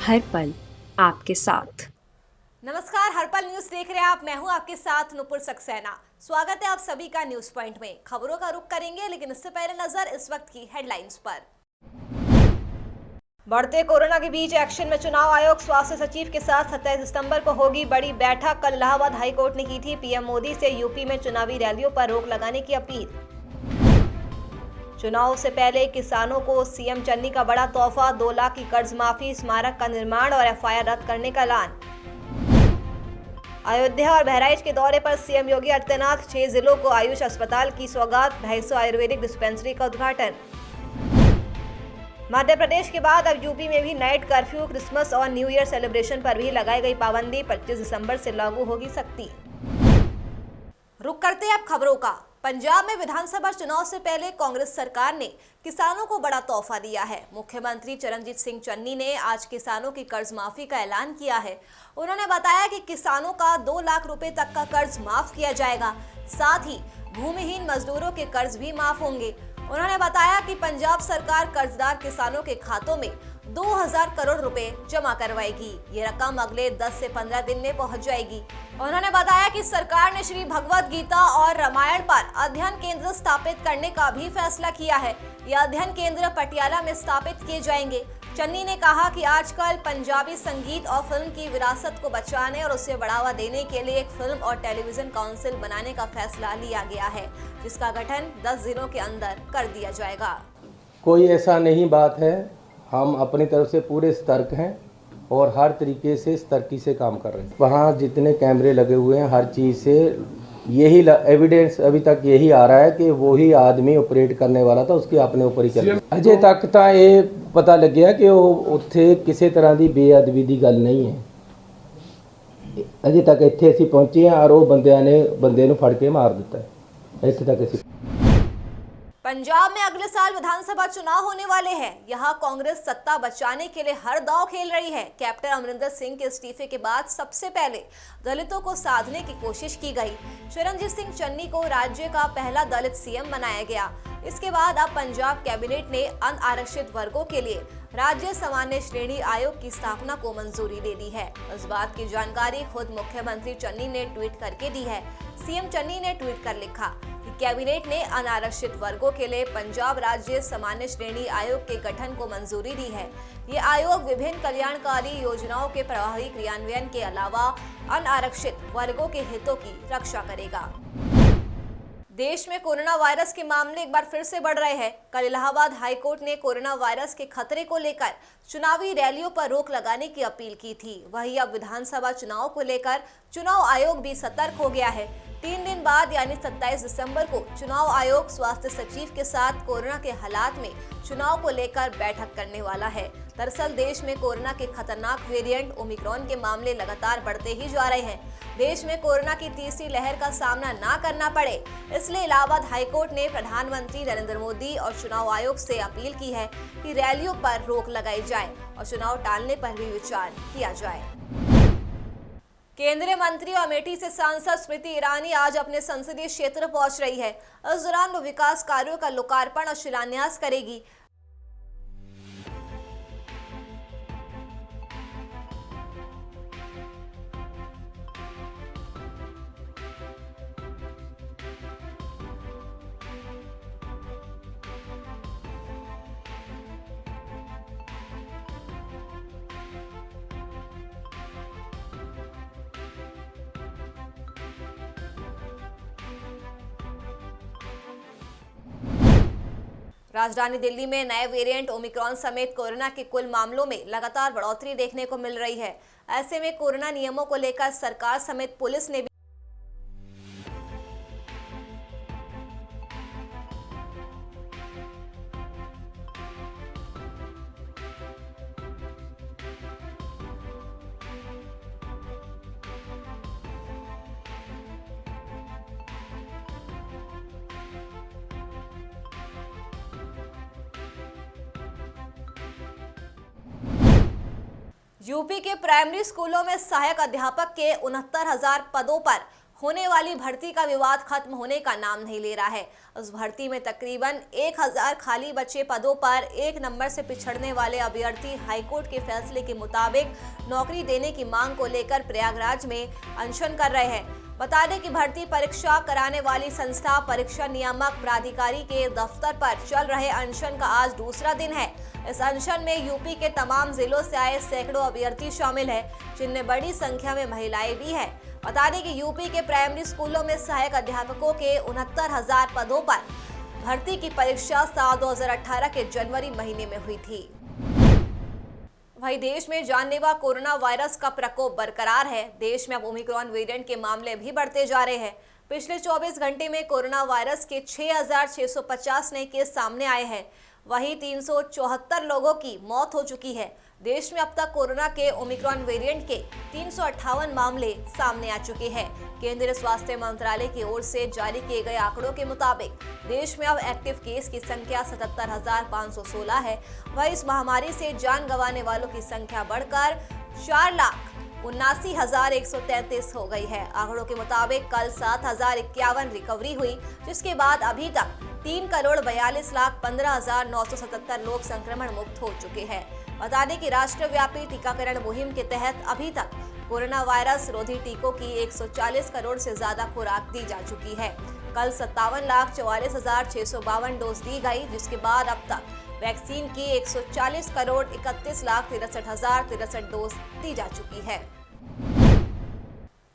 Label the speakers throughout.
Speaker 1: हर पल आपके साथ।
Speaker 2: नमस्कार, हरपल न्यूज देख रहे हैं आप। मैं हूं आपके साथ नुपुर सक्सेना। स्वागत है आप सभी का न्यूज पॉइंट में। खबरों का रुख करेंगे, लेकिन इससे पहले नजर इस वक्त की हेडलाइंस पर। बढ़ते कोरोना के बीच एक्शन में चुनाव आयोग। स्वास्थ्य सचिव के साथ 27 सितंबर को होगी बड़ी बैठक। कल इलाहाबाद हाईकोर्ट ने की थी पीएम मोदी से यूपी में चुनावी रैलियों पर रोक लगाने की अपील। चुनाव से पहले किसानों को सीएम चन्नी का बड़ा तोहफा, 2 लाख की कर्ज माफी, स्मारक का निर्माण और एफआईआर रद्द करने का ऐलान। अयोध्या और बहराइच के दौरे पर सीएम योगी आदित्यनाथ। 6 जिलों को आयुष अस्पताल की सौगात, 250 आयुर्वेदिक डिस्पेंसरी का उद्घाटन। मध्य प्रदेश के बाद अब यूपी में भी नाइट कर्फ्यू, क्रिसमस और न्यू ईयर सेलिब्रेशन पर भी लगाई गई पाबंदी 25 दिसंबर से लागू होगी सख्ती। रुक करते हैं अब खबरों का। पंजाब में विधानसभा चुनाव से पहले कांग्रेस सरकार ने किसानों को बड़ा तोहफा दिया है। मुख्यमंत्री चरणजीत सिंह चन्नी ने आज किसानों की कर्ज माफी का ऐलान किया है। उन्होंने बताया कि किसानों का 2 लाख रुपए तक का कर्ज माफ किया जाएगा। साथ ही भूमिहीन मजदूरों के कर्ज भी माफ होंगे। उन्होंने बताया कि पंजाब सरकार कर्जदार किसानों के खातों में 2000 करोड़ रुपए जमा करवाएगी। ये रकम अगले 10 से 15 दिन में पहुंच जाएगी। उन्होंने बताया कि सरकार ने श्री भगवत गीता और रामायण पर अध्ययन केंद्र स्थापित करने का भी फैसला किया है। यह अध्ययन केंद्र पटियाला में स्थापित किए जाएंगे। चन्नी ने कहा कि आजकल पंजाबी संगीत और फिल्म की विरासत को बचाने और उसे बढ़ावा देने के लिए एक फिल्म और टेलीविजन काउंसिल बनाने का फैसला लिया गया है, जिसका गठन 10 दिनों के अंदर कर दिया जाएगा।
Speaker 3: कोई ऐसा नहीं बात है, हम अपनी तरफ से पूरे सतर्क हैं और हर तरीके से सतर्की से काम कर रहे हैं। वहाँ जितने कैमरे लगे हुए हैं, हर चीज़ से यही एविडेंस अभी तक यही आ रहा है कि वही आदमी ऑपरेट करने वाला था, उसके अपने ऊपर ही चल। अजय तक तो ये पता लग गया कि वो उत्थे किसी तरह की बेअदबी की गल नहीं है। अजय तक इत्थे असीं पहुंचे हैं और वो बंदे नूं फड़ के मार दिता है। इत्थे तक असीं।
Speaker 2: पंजाब में अगले साल विधानसभा चुनाव होने वाले हैं। यहाँ कांग्रेस सत्ता बचाने के लिए हर दांव खेल रही है। कैप्टन अमरिंदर सिंह के इस्तीफे के बाद सबसे पहले दलितों को साधने की कोशिश की गई। चरणजीत सिंह चन्नी को राज्य का पहला दलित सीएम बनाया गया। इसके बाद अब पंजाब कैबिनेट ने अनारक्षित वर्गों के लिए राज्य सामान्य श्रेणी आयोग की स्थापना को मंजूरी दे दी है। इस बात की जानकारी खुद मुख्यमंत्री चन्नी ने ट्वीट करके दी है। सीएम चन्नी ने ट्वीट कर लिखा कि कैबिनेट ने अनारक्षित वर्गों के लिए पंजाब राज्य सामान्य श्रेणी आयोग के गठन को मंजूरी दी है। ये आयोग विभिन्न कल्याणकारी योजनाओं के प्रभावी क्रियान्वयन के अलावा अनारक्षित वर्गों के हितों की रक्षा करेगा। देश में कोरोना वायरस के मामले एक बार फिर से बढ़ रहे हैं। कल इलाहाबाद हाईकोर्ट ने कोरोना वायरस के खतरे को लेकर चुनावी रैलियों पर रोक लगाने की अपील की थी। वहीं अब विधानसभा चुनाव को लेकर चुनाव आयोग भी सतर्क हो गया है। 3 दिन बाद यानी 27 दिसंबर को चुनाव आयोग स्वास्थ्य सचिव के साथ कोरोना के हालात में चुनाव को लेकर बैठक करने वाला है। दरअसल देश में कोरोना के खतरनाक वेरिएंट ओमिक्रॉन के मामले लगातार बढ़ते ही जा रहे हैं। देश में कोरोना की तीसरी लहर का सामना ना करना पड़े, इसलिए इलाहाबाद हाईकोर्ट ने प्रधानमंत्री नरेंद्र मोदी और चुनाव आयोग से अपील की है कि रैलियों पर रोक लगाई जाए और चुनाव टालने पर भी विचार किया जाए। केंद्रीय मंत्री और अमेठी से सांसद स्मृति ईरानी आज अपने संसदीय क्षेत्र पहुंच रही है। इस दौरान वो विकास कार्यों का लोकार्पण और शिलान्यास करेगी। राजधानी दिल्ली में नए वेरिएंट ओमिक्रॉन समेत कोरोना के कुल मामलों में लगातार बढ़ोतरी देखने को मिल रही है। ऐसे में कोरोना नियमों को लेकर सरकार समेत पुलिस ने भी यूपी के प्राइमरी स्कूलों में सहायक अध्यापक के 69,000 पदों पर होने वाली भर्ती का विवाद खत्म होने का नाम नहीं ले रहा है। उस भर्ती में तकरीबन 1000 खाली बचे पदों पर 1 नंबर से पिछड़ने वाले अभ्यर्थी हाईकोर्ट के फैसले के मुताबिक नौकरी देने की मांग को लेकर प्रयागराज में अनशन कर रहे हैं। बता दें कि भर्ती परीक्षा कराने वाली संस्था परीक्षा नियामक प्राधिकारी के दफ्तर पर चल रहे अनशन का आज दूसरा दिन है। इस अनशन में यूपी के तमाम जिलों से आए सैकड़ों अभ्यर्थी शामिल हैं, जिनमें बड़ी संख्या में महिलाएं भी हैं। बता दें कि यूपी के प्राइमरी स्कूलों में सहायक अध्यापकों के 69,000 पदों पर भर्ती की परीक्षा साल 2018 के जनवरी महीने में हुई थी। वहीं देश में जानलेवा कोरोना वायरस का प्रकोप बरकरार है। देश में अब ओमिक्रॉन वेरिएंट के मामले भी बढ़ते जा रहे हैं। पिछले 24 घंटे में कोरोना वायरस के 6,650 नए केस सामने आए हैं। वहीं 374 लोगों की मौत हो चुकी है। देश में अब तक कोरोना के ओमिक्रॉन वेरिएंट के 358 मामले सामने आ चुके हैं। केंद्रीय स्वास्थ्य मंत्रालय की ओर से जारी किए गए आंकड़ों के मुताबिक देश में अब एक्टिव केस की संख्या 77,516 है। वहीं इस महामारी से जान गंवाने वालों की संख्या बढ़कर 4,79,133 हो गई है। आंकड़ों के मुताबिक कल 7,051 रिकवरी हुई, जिसके बाद अभी तक 3,42,15,977 लोग संक्रमण मुक्त हो चुके हैं। बता दें कि राष्ट्रव्यापी टीकाकरण मुहिम के तहत अभी तक कोरोना वायरस रोधी टीकों की 140 करोड़ से ज्यादा खुराक दी जा चुकी है। कल 57,44,652 डोज दी गई, जिसके बाद अब तक वैक्सीन की 140,31,63,63 डोज दी जा चुकी है।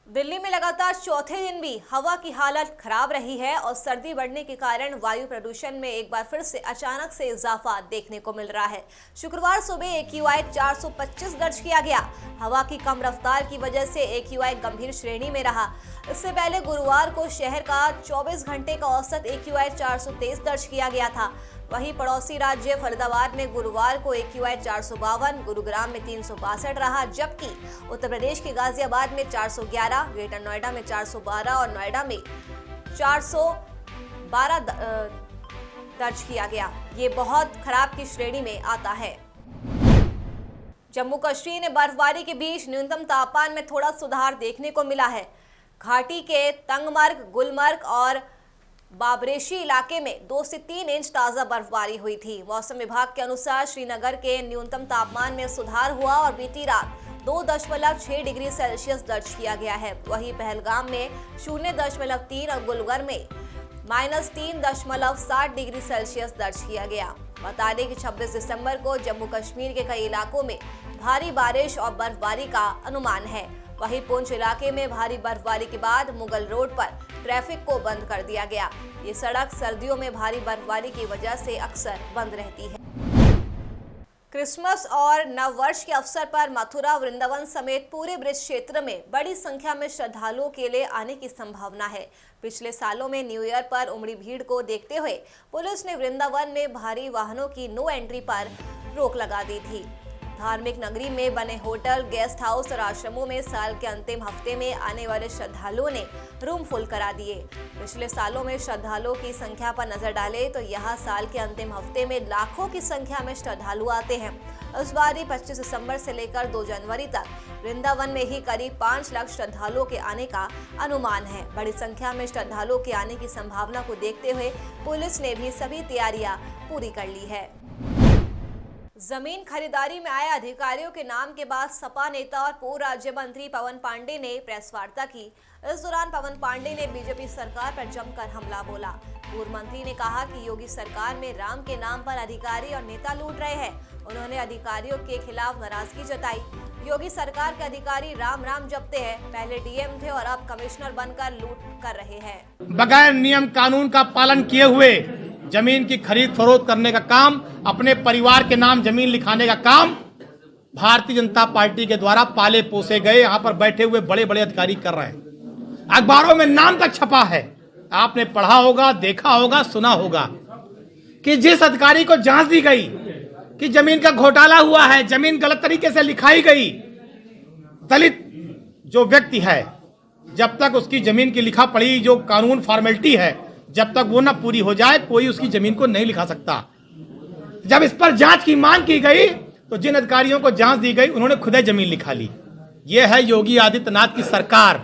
Speaker 2: दिल्ली में लगातार चौथे दिन भी हवा की हालत खराब रही है और सर्दी बढ़ने के कारण वायु प्रदूषण में एक बार फिर से अचानक से इजाफा देखने को मिल रहा है। शुक्रवार सुबह AQI 425 दर्ज किया गया। हवा की कम रफ्तार की वजह से AQI गंभीर श्रेणी में रहा। इससे पहले गुरुवार को शहर का 24 घंटे का औसत AQI 423 दर्ज किया गया था। वहीं पड़ोसी राज्य फरीदाबाद में गुरुवार को AQI 452, गुरुग्राम में 362 रहा, जबकि उत्तर प्रदेश के गाजियाबाद में 411, ग्रेटर नोएडा में 412 और नोएडा में 412 दर्ज किया गया। ये बहुत खराब की श्रेणी में आता है। जम्मू कश्मीर में बर्फबारी के बीच न्यूनतम तापमान में थोड़ा सुधार देखने को मिला है। घाटी के तंगमर्ग, गुलमर्ग और बाबरेशी इलाके में 2 से 3 इंच ताज़ा बर्फबारी हुई थी। मौसम विभाग के अनुसार श्रीनगर के न्यूनतम तापमान में सुधार हुआ और बीती रात 2.6 डिग्री सेल्सियस दर्ज किया गया है। वहीं पहलगाम में 0.3 और गुलबर्ग में -3.7 डिग्री सेल्सियस दर्ज किया गया। बता दें कि 26 दिसंबर को जम्मू कश्मीर के कई इलाकों में भारी बारिश और बर्फबारी का अनुमान है। वहीं पुंछ इलाके में भारी बर्फबारी के बाद मुगल रोड पर ट्रैफिक को बंद कर दिया गया। ये सड़क सर्दियों में भारी बर्फबारी की वजह से अक्सर बंद रहती है। क्रिसमस और नववर्ष के अवसर पर मथुरा, वृंदावन समेत पूरे ब्रज क्षेत्र में बड़ी संख्या में श्रद्धालुओं के लिए आने की संभावना है। पिछले सालों में न्यू ईयर पर उमड़ी भीड़ को देखते हुए पुलिस ने वृंदावन में भारी वाहनों की नो एंट्री पर रोक लगा दी थी। धार्मिक नगरी में बने होटल, गेस्ट हाउस और आश्रमों में साल के अंतिम हफ्ते में आने वाले श्रद्धालुओं ने रूम फुल करा दिए। पिछले सालों में श्रद्धालुओं की संख्या पर नजर डालें तो यहाँ साल के अंतिम हफ्ते में लाखों की संख्या में श्रद्धालु आते हैं। इस बार 25 दिसंबर से लेकर 2 जनवरी तक वृंदावन में ही करीब 5 लाख श्रद्धालुओं के आने का अनुमान है। बड़ी संख्या में श्रद्धालुओं के आने की संभावना को देखते हुए पुलिस ने भी सभी तैयारियां पूरी कर ली है। जमीन खरीदारी में आए अधिकारियों के नाम के बाद सपा नेता और पूर्व राज्य मंत्री पवन पांडे ने प्रेस वार्ता की। इस दौरान पवन पांडे ने बीजेपी सरकार पर जमकर हमला बोला। पूर्व मंत्री ने कहा कि योगी सरकार में राम के नाम पर अधिकारी और नेता लूट रहे हैं। उन्होंने अधिकारियों के खिलाफ नाराजगी जताई। योगी सरकार के अधिकारी राम राम जपते हैं, पहले डीएम थे और अब कमिश्नर बनकर लूट कर रहे हैं।
Speaker 4: बगैर नियम कानून का पालन किए हुए जमीन की खरीद फरोख्त करने का काम, अपने परिवार के नाम जमीन लिखाने का काम भारतीय जनता पार्टी के द्वारा पाले पोसे गए यहाँ पर बैठे हुए बड़े बड़े अधिकारी कर रहे हैं। अखबारों में नाम तक छपा है, आपने पढ़ा होगा, देखा होगा, सुना होगा कि जिस अधिकारी को जांच दी गई कि जमीन का घोटाला हुआ है, जमीन गलत तरीके से लिखाई गई, दलित जो व्यक्ति है, जब तक उसकी जमीन की लिखा पढ़ी जो कानून फॉर्मेलिटी है, जब तक वो ना पूरी हो जाए कोई उसकी जमीन को नहीं लिखा सकता। जब इस पर जांच की मांग की गई तो जिन अधिकारियों को जांच दी गई उन्होंने खुद ही जमीन लिखा ली। ये है योगी आदित्यनाथ की सरकार।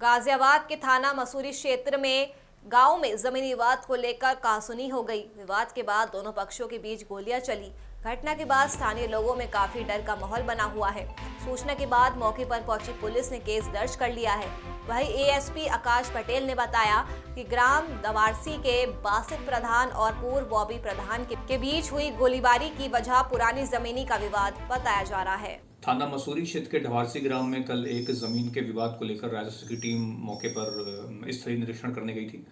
Speaker 2: गाजियाबाद के थाना मसूरी क्षेत्र में गांव में जमीनी विवाद को लेकर कहासुनी हो गई। विवाद के बाद दोनों पक्षों के बीच गोलियां चली। घटना के बाद स्थानीय लोगों में काफी डर का माहौल बना हुआ है। सूचना के बाद मौके पर पहुंची पुलिस ने केस दर्ज कर लिया है। वहीं एएसपी आकाश पटेल ने बताया कि ग्राम दवारसी के बासित प्रधान और पूर्व बॉबी प्रधान के बीच हुई गोलीबारी की वजह पुरानी जमीनी का विवाद बताया जा रहा है।
Speaker 5: थाना मसूरी क्षेत्र के ढवारसी ग्राम में कल एक जमीन के विवाद को लेकर राजस्व की टीम मौके पर स्थलीय निरीक्षण करने गई थी।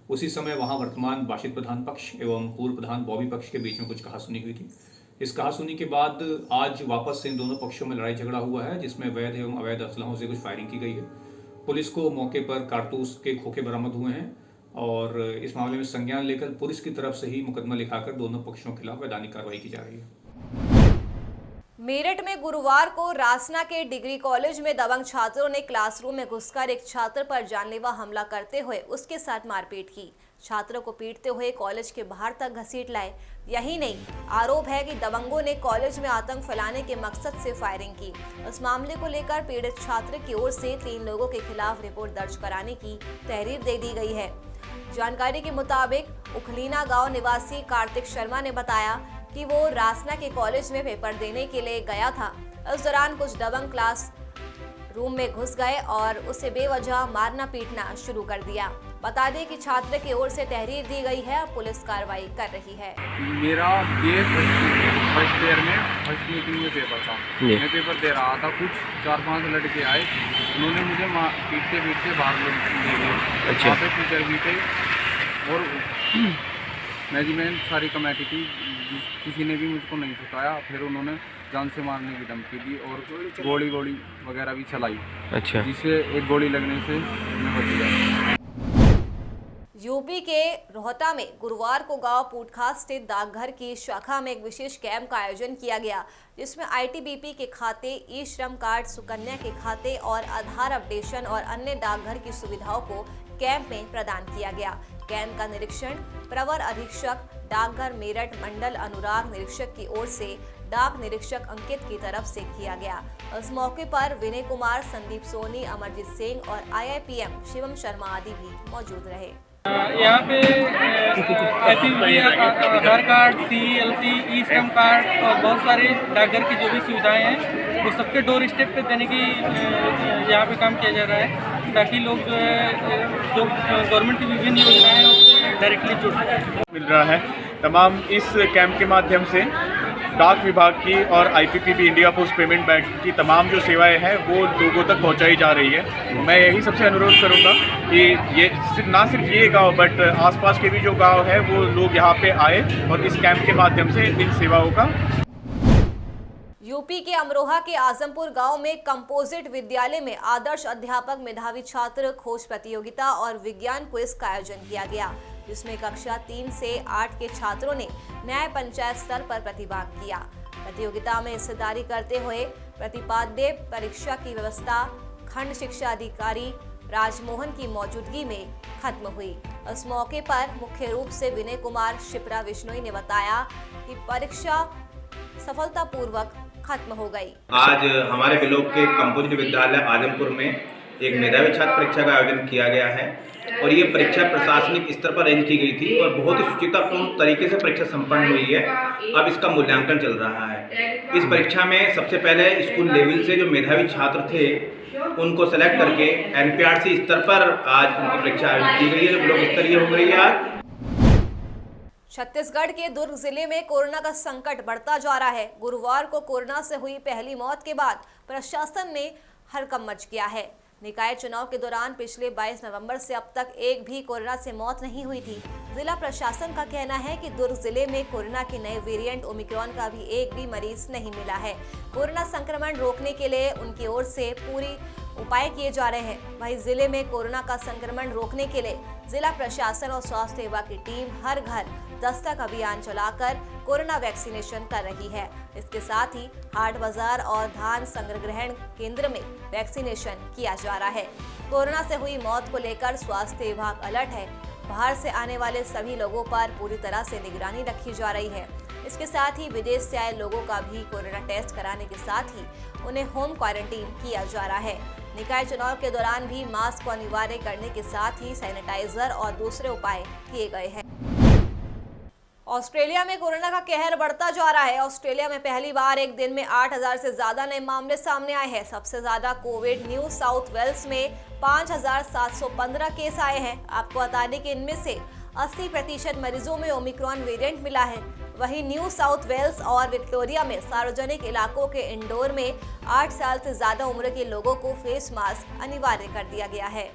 Speaker 5: उसी समय वहां वर्तमान बाशित प्रधान पक्ष एवं पूर्व प्रधान बॉबी पक्ष के बीच में कुछ कहासुनी हुई थी। इस कहासुनी के बाद आज वापस से इन दोनों पक्षों में लड़ाई झगड़ा हुआ है, जिसमें वैध एवं अवैध असलहों से कुछ फायरिंग की गई है। पुलिस को मौके पर कारतूस के खोखे बरामद हुए हैं और इस मामले में संज्ञान लेकर पुलिस की तरफ से ही मुकदमा लिखाकर दोनों पक्षों के खिलाफ वैधानिक कार्रवाई की जा रही है।
Speaker 2: मेरठ में गुरुवार को रासना के डिग्री कॉलेज में दबंग छात्रों ने क्लासरूम में घुसकर एक छात्र पर जानलेवा हमला करते हुए उसके साथ मारपीट की। छात्रों को पीटते हुए कॉलेज के बाहर तक घसीट लाए। यही नहीं, आरोप है कि दबंगों ने कॉलेज में आतंक फैलाने के मकसद से फायरिंग की। इस मामले को लेकर पीड़ित छात्र की ओर से 3 लोगों के खिलाफ रिपोर्ट दर्ज कराने की तहरीर दे दी गई है। जानकारी के मुताबिक उखलीना गांव निवासी कार्तिक शर्मा ने बताया कि वो रासना के कॉलेज में पेपर देने के लिए गया था। इस दौरान कुछ दबंग क्लास रूम में घुस गए और उसे बेवजह मारना पीटना शुरू कर दिया। बता दें कि छात्र की ओर से तहरीर दी गई है, पुलिस कार्रवाई कर रही है।
Speaker 6: मेरा ये फर्स्ट ईयर में फर्स्ट मीटिंग में पेपर था। मैं पेपर दे रहा था, कुछ 4-5 लड़के आए, उन्होंने मुझे पीटते पीटते बाहर ले गए। अच्छा। वहाँ पे टीचर भी थे और मैनेजमेंट सारी कमेटी थी, किसी ने भी मुझको नहीं छुटाया। फिर उन्होंने जान से मारने की धमकी दी और गोली वगैरह भी चलाई। अच्छा। जिससे एक गोली लगने से मैं बच गया।
Speaker 2: यूपी के रोहता में गुरुवार को गांव पूटखास स्थित डाकघर की शाखा में एक विशेष कैंप का आयोजन किया गया, जिसमें आईटीबीपी के खाते, ई श्रम कार्ड, सुकन्या के खाते और आधार अपडेशन और अन्य डाकघर की सुविधाओं को कैंप में प्रदान किया गया। कैंप का निरीक्षण प्रवर अधीक्षक डाकघर मेरठ मंडल अनुराग निरीक्षक की ओर से डाक निरीक्षक अंकित की तरफ से किया गया। इस मौके पर विनय कुमार, संदीप सोनी, अमरजीत सिंह और IIPM शिवम शर्मा आदि भी मौजूद रहे।
Speaker 7: यहाँ पे आधार कार्ड, CLC, ई श्रम कार्ड और बहुत सारे डाकघर की जो भी सुविधाएं हैं वो सबके डोर स्टेप पे देने की यहाँ पे काम किया जा रहा है, ताकि लोग जो गवर्नमेंट की विभिन्न योजनाएं हैं उससे डायरेक्टली जुड़ सकें।
Speaker 8: मिल रहा है तमाम इस कैंप के माध्यम से डाक विभाग की और IPPB India post payment bank की तमाम जो सेवाएं हैं वो लोगों तक पहुंचाई जा रही है। मैं यही सबसे अनुरोध करूंगा कि ये ना सिर्फ ये गांव बट आसपास के भी जो गांव है वो लोग यहाँ पे आए और इस कैंप के माध्यम से इन सेवाओं का।
Speaker 2: यूपी के अमरोहा के आजमपुर गांव में कंपोजिट विद्यालय में आदर्श अध्यापक मेधावी छात्र खोज प्रतियोगिता और विज्ञान क्विज का आयोजन किया गया, जिसमें कक्षा 3 से 8 के छात्रों ने न्याय पंचायत स्तर पर प्रतिभाग किया। प्रतियोगिता में हिस्सेदारी करते हुए प्रतिपाद्य परीक्षा की व्यवस्था खंड शिक्षा अधिकारी राजमोहन की मौजूदगी में खत्म हुई। इस मौके पर मुख्य रूप से विनय कुमार शिप्रा विश्नोई ने बताया कि परीक्षा सफलतापूर्वक खत्म हो गई।
Speaker 9: आज हमारे ब्लॉक के कंपोजिट विद्यालय आजमपुर में एक मेधावी छात्र परीक्षा का आयोजन किया गया है और ये परीक्षा प्रशासनिक स्तर पर अरेंज की गई थी और बहुत ही सुचितापूर्ण तरीके से परीक्षा संपन्न हुई है। अब इसका मूल्यांकन चल रहा है। इस परीक्षा में सबसे पहले स्कूल लेवल से जो मेधावी छात्र थे उनको सेलेक्ट करके NPRC स्तर पर आज उनकी परीक्षा आयोजित की गई है, जो ब्लॉक स्तरीय हो गई है। आज
Speaker 2: छत्तीसगढ़ के दुर्ग जिले में कोरोना का संकट बढ़ता जा रहा है। गुरुवार को कोरोना से हुई पहली मौत के बाद प्रशासन में हड़कंप मच गया है। निकाय चुनाव के दौरान पिछले 22 नवंबर से अब तक एक भी कोरोना से मौत नहीं हुई थी। जिला प्रशासन का कहना है कि दुर्ग जिले में कोरोना के नए वेरिएंट ओमिक्रॉन का भी एक भी मरीज नहीं मिला है। कोरोना संक्रमण रोकने के लिए उनकी ओर से पूरी उपाय किए जा रहे हैं। वहीं जिले में कोरोना का संक्रमण रोकने के लिए जिला प्रशासन और स्वास्थ्य विभाग की टीम हर घर दस्तक अभियान चलाकर कोरोना वैक्सीनेशन कर रही है। इसके साथ ही हाट बाजार और धान संग्रह ग्रहण केंद्र में वैक्सीनेशन किया जा रहा है। कोरोना से हुई मौत को लेकर स्वास्थ्य विभाग अलर्ट है। बाहर से आने वाले सभी लोगों पर पूरी तरह से निगरानी रखी जा रही है। इसके साथ ही विदेश से आए लोगों का भी कोरोना टेस्ट कराने के साथ ही उन्हें होम क्वारंटीन किया जा रहा है। निकाय चुनाव के दौरान भी मास्क को अनिवार्य करने के साथ ही सैनिटाइजर और दूसरे उपाय किए गए हैं। ऑस्ट्रेलिया में कोरोना का कहर बढ़ता जा रहा है। ऑस्ट्रेलिया में पहली बार एक दिन में 8000 से ज्यादा नए मामले सामने आए हैं। सबसे ज्यादा कोविड न्यू साउथ वेल्स में 5715 केस आए हैं। आपको बता दें कि इनमें से 80% मरीजों में ओमिक्रॉन वेरिएंट मिला है। वहीं न्यू साउथ वेल्स और विक्टोरिया में सार्वजनिक इलाकों के इंडोर में 8 साल से ज्यादा उम्र के लोगों को फेस मास्क अनिवार्य कर दिया गया है।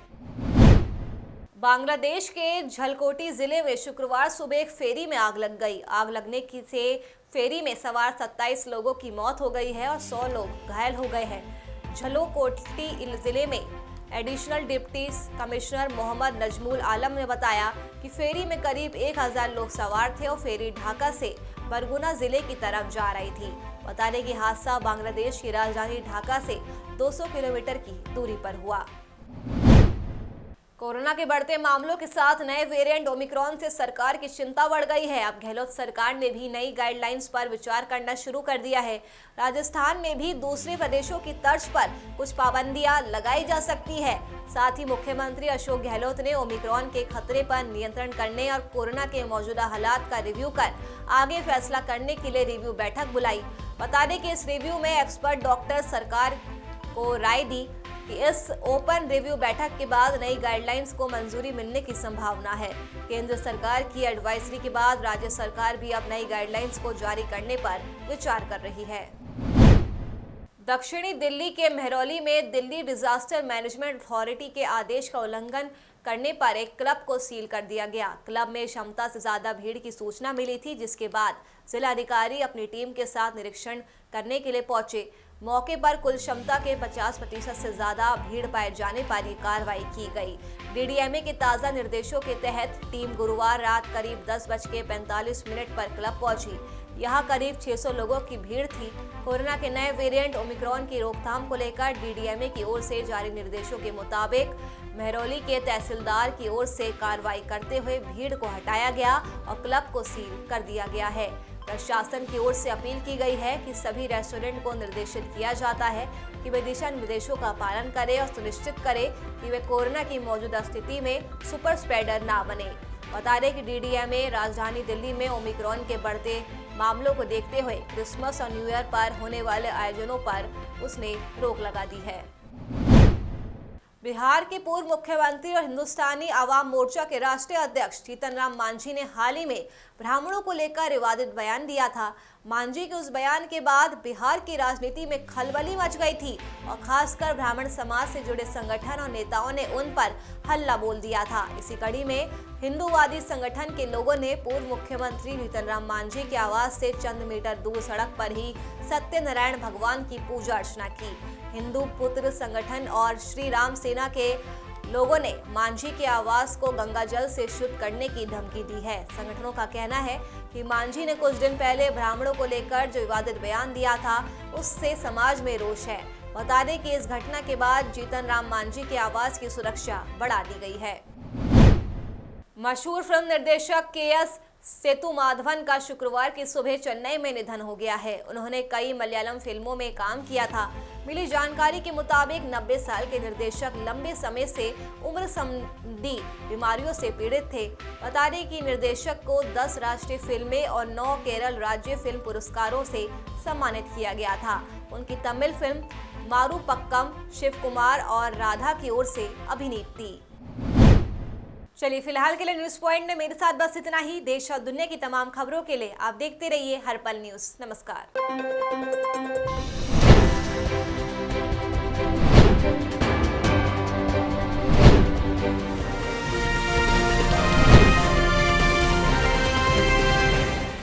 Speaker 2: बांग्लादेश के झलकोटी जिले में शुक्रवार सुबह एक फेरी में आग लग गई। आग लगने से फेरी में सवार 27 लोगों की मौत हो गई है और 100 लोग घायल हो गए हैं। झलकोटी जिले में additional deputy commissioner Mohammad Najmul Alam ने बताया कि फेरी में करीब 1000 लोग सवार थे और फेरी ढाका से बरगुना जिले की तरफ जा रही थी। बता दें कि हादसा बांग्लादेश की राजधानी ढाका से 200 किलोमीटर की दूरी पर हुआ। कोरोना के बढ़ते मामलों के साथ नए वेरिएंट ओमिक्रॉन से सरकार की चिंता बढ़ गई है। अब गहलोत सरकार ने भी नई गाइडलाइंस पर विचार करना शुरू कर दिया है। राजस्थान में भी दूसरे प्रदेशों की तर्ज पर कुछ पाबंदियां लगाई जा सकती है। साथ ही मुख्यमंत्री अशोक गहलोत ने ओमिक्रॉन के खतरे पर नियंत्रण करने और कोरोना के मौजूदा हालात का रिव्यू कर आगे फैसला करने के लिए रिव्यू बैठक बुलाई। बता दें कि इस रिव्यू में एक्सपर्ट डॉक्टर सरकार को राय दी कि इस ओपन रिव्यू बैठक के बाद नई गाइडलाइंस को मंजूरी मिलने की संभावना है। केंद्र सरकार की एडवाइजरी के बाद राज्य सरकार भी अब नई गाइडलाइंस को जारी करने पर विचार कर रही है। दक्षिणी दिल्ली के मेहरौली में दिल्ली डिजास्टर मैनेजमेंट अथॉरिटी के आदेश का उल्लंघन करने पर एक क्लब को सील कर दिया गया। क्लब में क्षमता से ज्यादा भीड़ की सूचना मिली थी, जिसके बाद जिलाधिकारी अपनी टीम के साथ निरीक्षण करने के लिए पहुंचे। मौके पर कुल क्षमता के 50% से ज्यादा भीड़ पाए जाने पर ये कार्रवाई की गई। डीडीएमए के ताज़ा निर्देशों के तहत टीम गुरुवार रात करीब 10:45 पर क्लब पहुंची। यहां करीब 600 लोगों की भीड़ थी। कोरोना के नए वेरिएंट ओमिक्रॉन की रोकथाम को लेकर डीडीएमए की ओर से जारी निर्देशों के मुताबिक मेहरौली के तहसीलदार की ओर से कार्रवाई करते हुए भीड़ को हटाया गया और क्लब को सील कर दिया गया है। प्रशासन की ओर से अपील की गई है कि सभी रेस्टोरेंट को निर्देशित किया जाता है कि वे दिशा निर्देशों का पालन करें और सुनिश्चित करें कि वे कोरोना की मौजूदा स्थिति में सुपर स्प्रेडर ना बने। बता दें कि डीडीएमए राजधानी दिल्ली में ओमिक्रॉन के बढ़ते मामलों को देखते हुए क्रिसमस और न्यू ईयर पर होने वाले आयोजनों पर उसने रोक लगा दी है। बिहार के पूर्व मुख्यमंत्री और हिंदुस्तानी आवाम मोर्चा के राष्ट्रीय अध्यक्ष जीतन राम मांझी ने हाल ही में ब्राह्मणों को लेकर विवादित बयान दिया था। मांझी के उस बयान के बाद बिहार की राजनीति में खलबली मच गई थी और खासकर ब्राह्मण समाज से जुड़े संगठन और नेताओं ने उन पर हल्ला बोल दिया था। इसी कड़ी में हिंदूवादी संगठन के लोगों ने पूर्व मुख्यमंत्री जीतन राम मांझी के आवास से चंद मीटर दूर सड़क पर ही सत्यनारायण भगवान की पूजा अर्चना की। हिंदू पुत्र संगठन और श्री राम सेना के लोगों ने मांझी के आवास को गंगा जल से शुद्ध करने की धमकी दी है। संगठनों का कहना है कि मांझी ने कुछ दिन पहले ब्राह्मणों को लेकर जो विवादित बयान दिया था, उससे समाज में रोष है। बता दें कि इस घटना के बाद जीतन राम मांझी के आवास की सुरक्षा बढ़ा दी गई है। मशहूर फिल्म निर्देशक के.एस. सेतुमाधवन का शुक्रवार की सुबह चेन्नई में निधन हो गया है। उन्होंने कई मलयालम फिल्मों में काम किया था। मिली जानकारी के मुताबिक 90 साल के निर्देशक लंबे समय से उम्र संबंधी बीमारियों से पीड़ित थे। बता दें कि निर्देशक को 10 राष्ट्रीय फिल्में और 9 केरल राज्य फिल्म पुरस्कारों से सम्मानित किया गया था। उनकी तमिल फिल्म मारू पक्कम शिव कुमार और राधा की ओर से अभिनीत थी। चलिए फिलहाल के लिए न्यूज पॉइंट में मेरे साथ बस इतना ही। देश और दुनिया की तमाम खबरों के लिए आप देखते रहिए हर पल न्यूज। नमस्कार।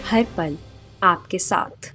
Speaker 1: हर पल आपके साथ।